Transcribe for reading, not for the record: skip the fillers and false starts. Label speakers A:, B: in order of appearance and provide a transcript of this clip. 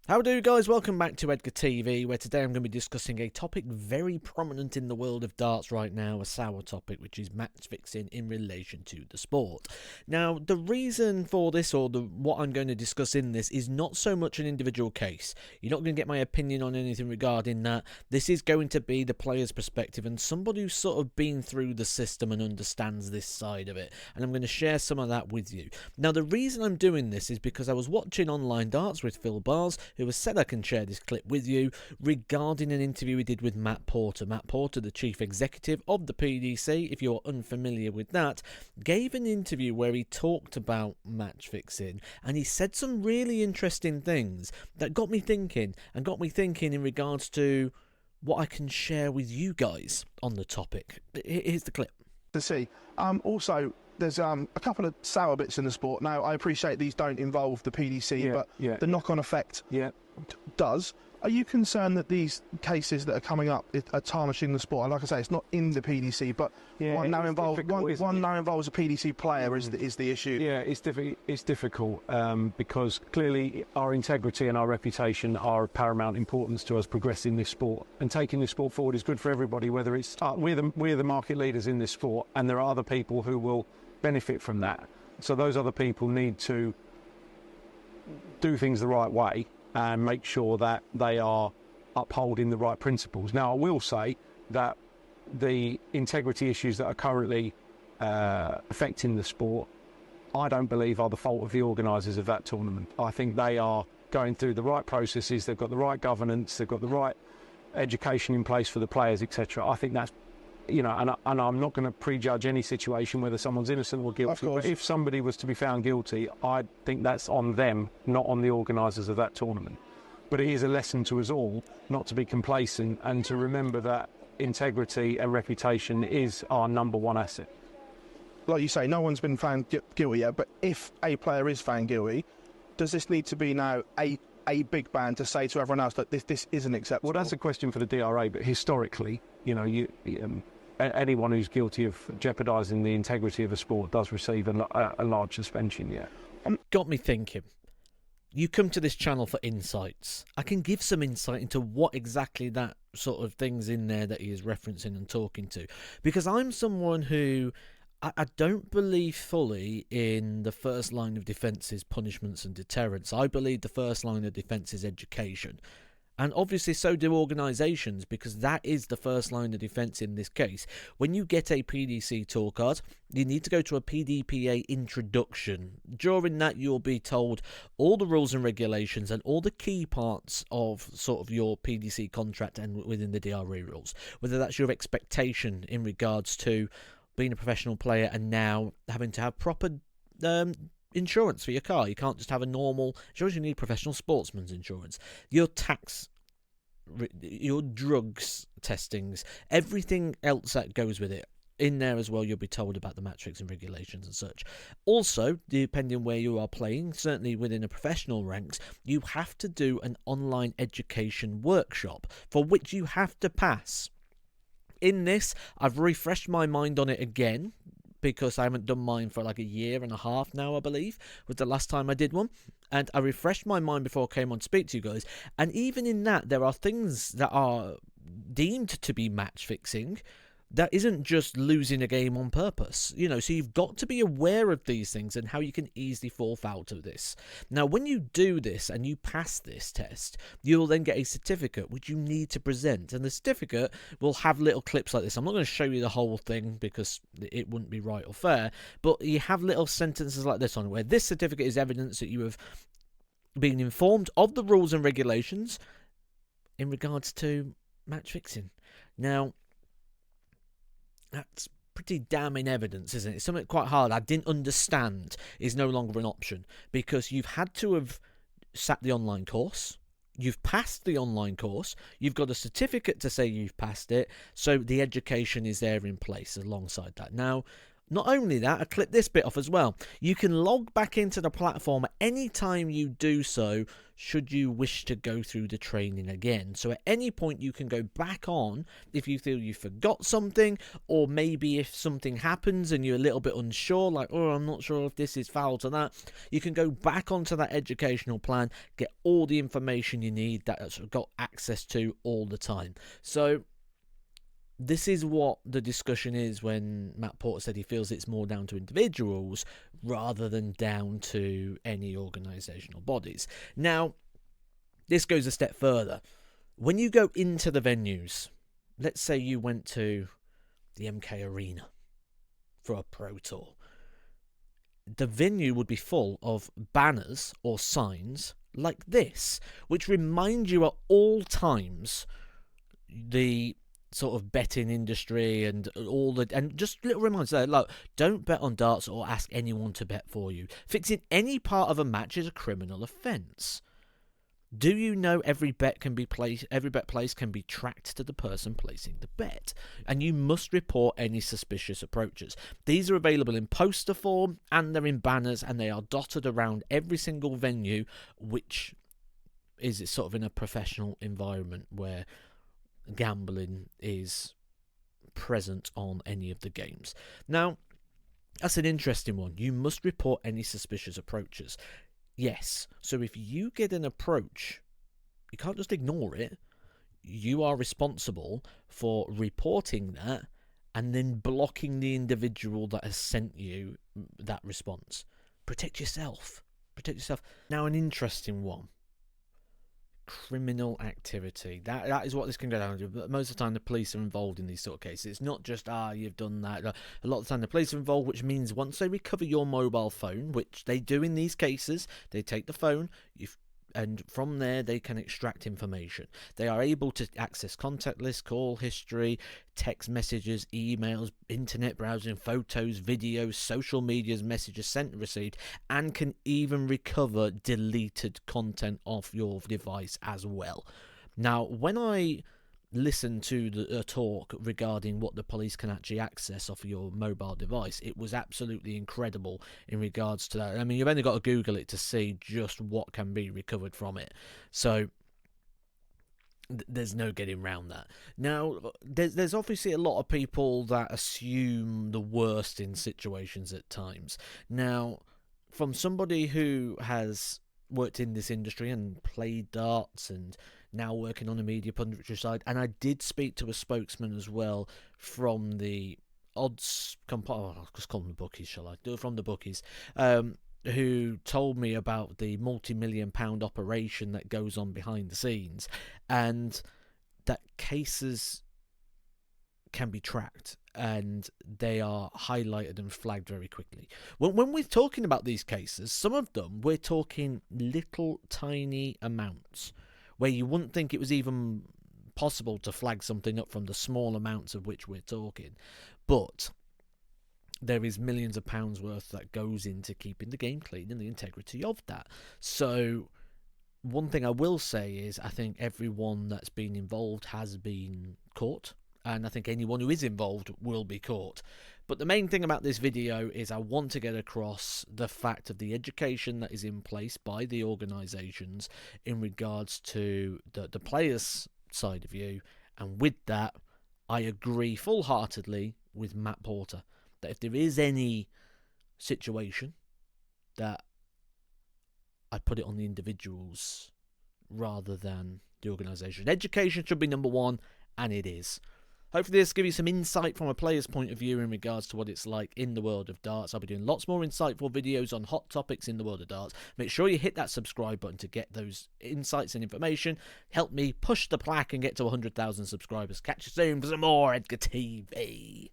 A: How do, guys? Welcome back to Edgar TV, where today I'm going to be discussing a topic very prominent in the world of darts right now, a sour topic, which is match fixing in relation to the sport. Now, the reason for this, or what I'm going to discuss in this, is not so much an individual case. You're not going to get my opinion on anything regarding that. This is going to be the player's perspective and somebody who's sort of been through the system and understands this side of it. And I'm going to share some of that with you. Now, the reason I'm doing this is because I was watching Online Darts with Phil Bars, who has said I can share this clip with you regarding an interview he did with Matt Porter. Matt Porter, the chief executive of the PDC, if you're unfamiliar with that, gave an interview where he talked about match fixing, and he said some really interesting things that got me thinking in regards to what I can share with you guys on the topic. Here's the clip.
B: To see. Also, there's a couple of sour bits in the sport. Now, I appreciate these don't involve the PDC, but the knock-on effect does. Are you concerned that these cases that are coming up are tarnishing the sport? And like I say, it's not in the PDC, but one now involves a PDC player is the issue.
C: Yeah, it's difficult because clearly our integrity and our reputation are of paramount importance to us progressing this sport, and taking this sport forward is good for everybody. Whether it's we're the market leaders in this sport, and there are other people who will benefit from that. So those other people need to do things the right way and make sure that they are upholding the right principles. Now, I will say that the integrity issues that are currently affecting the sport, I don't believe are the fault of the organisers of that tournament. I think they are going through the right processes, they've got the right governance, they've got the right education in place for the players, etc. I think that's, you know, and I'm not going to prejudge any situation whether someone's innocent or guilty. But if somebody was to be found guilty, I think that's on them, not on the organisers of that tournament. But it is a lesson to us all not to be complacent and to remember that integrity and reputation is our number one asset.
B: Like you say, no one's been found guilty yet, but if a player is found guilty, does this need to be now a big ban to say to everyone else that this isn't acceptable?
C: Well, that's a question for the DRA, but historically, you know, anyone who's guilty of jeopardising the integrity of a sport does receive a large suspension, yeah.
A: Got me thinking. You come to this channel for insights. I can give some insight into what exactly that sort of thing's in there that he is referencing and talking to. Because I'm someone who... I don't believe fully in the first line of defence is punishments and deterrence. I believe the first line of defence is education. And obviously so do organisations, because that is the first line of defence in this case. When you get a PDC tour card, you need to go to a PDPA introduction. During that, you'll be told all the rules and regulations and all the key parts of sort of your PDC contract and within the DRE rules. Whether that's your expectation in regards to being a professional player and now having to have proper insurance for your car. You can't just have a normal insurance, you need professional sportsman's insurance. Your tax, your drugs testings, everything else that goes with it. In there as well, you'll be told about the match fixing regulations and such. Also, depending where you are playing, certainly within a professional ranks, you have to do an online education workshop for which you have to pass. In this, I've refreshed my mind on it again, because I haven't done mine for like a year and a half now, I believe, was the last time I did one. And I refreshed my mind before I came on to speak to you guys. And even in that, there are things that are deemed to be match fixing that isn't just losing a game on purpose, you know. So you've got to be aware of these things and how you can easily fall foul to this. Now, when you do this and you pass this test, you'll then get a certificate which you need to present, and the certificate will have little clips like this. I'm not going to show you the whole thing because it wouldn't be right or fair, but you have little sentences like this on it, where this certificate is evidence that you have been informed of the rules and regulations in regards to match fixing. Now, that's pretty damning evidence, isn't it? It's something quite hard. I didn't understand is no longer an option, because you've had to have sat the online course, you've passed the online course, you've got a certificate to say you've passed it, so the education is there in place alongside that. Now, Not only that, I clipped this bit off as well. You can log back into the platform at any time you do so, should you wish to go through the training again. So at any point you can go back on if you feel you forgot something, or maybe if something happens and you're a little bit unsure, like, oh, I'm not sure if this is foul to that. You can go back onto that educational plan, get all the information you need that it's got access to all the time. So this is what the discussion is when Matt Porter said he feels it's more down to individuals rather than down to any organisational bodies. Now, this goes a step further. When you go into the venues, let's say you went to the MK Arena for a Pro Tour, the venue would be full of banners or signs like this, which remind you at all times the sort of betting industry and just little reminders there, like, don't bet on darts or ask anyone to bet for you. Fixing any part of a match is a criminal offence. Do you know every bet placed can be tracked to the person placing the bet, and you must report any suspicious approaches. These are available in poster form and they're in banners, and they are dotted around every single venue, which is sort of in a professional environment where gambling is present on any of the games. Now, that's an interesting one. You must report any suspicious approaches. Yes, so if you get an approach, you can't just ignore it. You are responsible for reporting that and then blocking the individual that has sent you that response. Protect yourself. Protect yourself. Now, an interesting one. Criminal activity. That is what this can go down to. But most of the time the police are involved in these sort of cases. It's not just you've done that. A lot of the time the police are involved, which means once they recover your mobile phone, which they do in these cases, they take the phone, and from there they can extract information. They are able to access contact lists, call history, text messages, emails, internet browsing, photos, videos, social medias, messages sent and received, and can even recover deleted content off your device as well. Now, when I listen to the talk regarding what the police can actually access off of your mobile device, it was absolutely incredible in regards to that. I mean, you've only got to Google it to see just what can be recovered from it. So there's no getting around that. Now, there's obviously a lot of people that assume the worst in situations at times. Now, from somebody who has worked in this industry and played darts and now working on the media punditry side, and I did speak to a spokesman as well from the odds I'll just call them the bookies, shall I do it, from the bookies, who told me about the multi-million-pound operation that goes on behind the scenes, and that cases can be tracked and they are highlighted and flagged very quickly. When we're talking about these cases, some of them we're talking little tiny amounts where you wouldn't think it was even possible to flag something up from the small amounts of which we're talking. But there is millions of pounds worth that goes into keeping the game clean and the integrity of that. So one thing I will say is I think everyone that's been involved has been caught, and I think anyone who is involved will be caught. But the main thing about this video is I want to get across the fact of the education that is in place by the organisations in regards to the players' side of you. And with that, I agree full-heartedly with Matt Porter that if there is any situation, that I put it on the individuals rather than the organisation. Education should be number one, and it is. Hopefully this will give you some insight from a player's point of view in regards to what it's like in the world of darts. I'll be doing lots more insightful videos on hot topics in the world of darts. Make sure you hit that subscribe button to get those insights and information. Help me push the plaque and get to 100,000 subscribers. Catch you soon for some more Edgar TV.